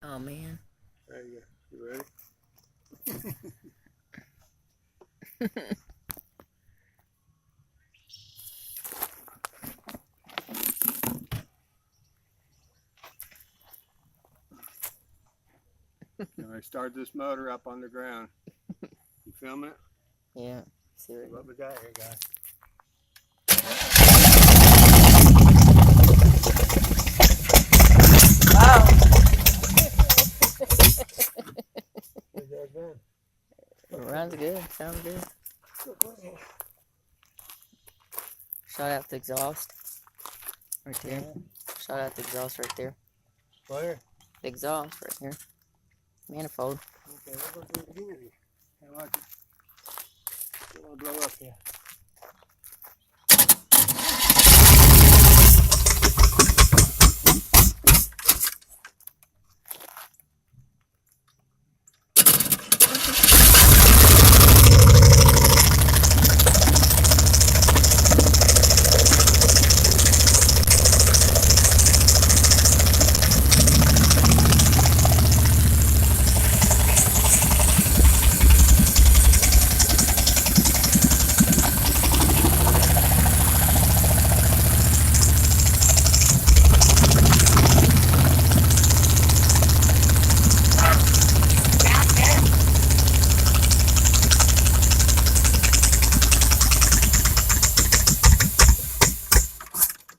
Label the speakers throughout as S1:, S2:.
S1: Oh man.
S2: There you go. You ready? Now I start this motor up on the ground. You filming it?
S1: Yeah. See
S2: What we got here, guys?
S1: Wow. It runs good. Sounds good. Shut out the exhaust. Right there. Shut out the exhaust right there.
S2: Where?
S1: The exhaust right here. Manifold.
S2: Okay, we're going to do it again. I like it. Don't want to blow up here.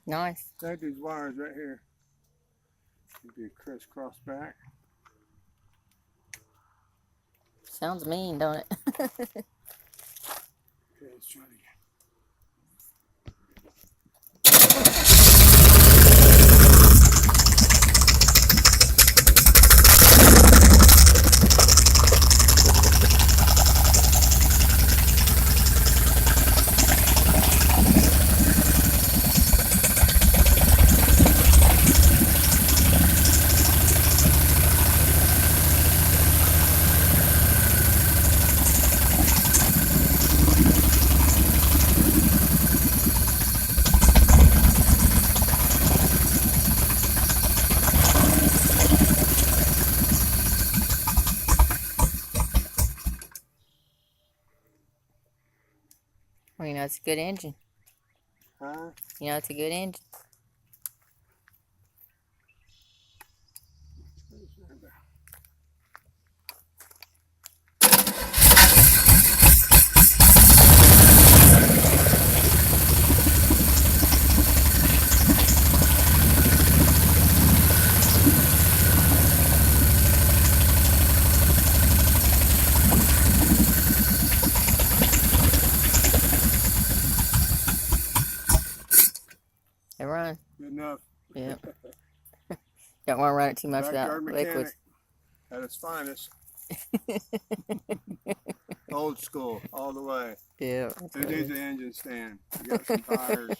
S1: Nice.
S2: Take these wires right here. Be a crisscross back.
S1: Sounds mean, don't it?
S2: Okay, let's try it again.
S1: Well, you know, it's a good engine.
S2: Huh?
S1: You know, it's a good engine. It runs.
S2: Good enough.
S1: Yeah. Don't want to run it too much
S2: Backyard
S1: without
S2: mechanic
S1: liquids.
S2: at its finest. Old school, all the way.
S1: Yeah.
S2: Who needs an engine stand? You got some tires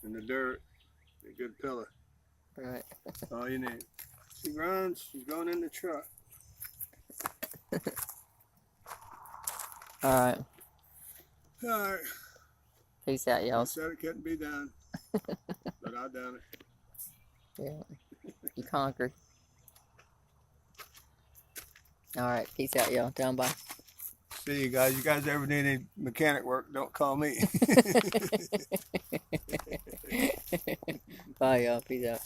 S2: and the dirt, a good pillar.
S1: Right.
S2: That's all you need. She runs, she's going in the truck.
S1: Alright.
S2: Alright.
S1: Peace out, y'all.
S2: I said it couldn't be done, but I done it.
S1: Yeah. You conquered. Alright. Peace out, y'all. Down by.
S2: See you guys. You guys ever need any mechanic work, don't call me.
S1: Bye, y'all. Peace out.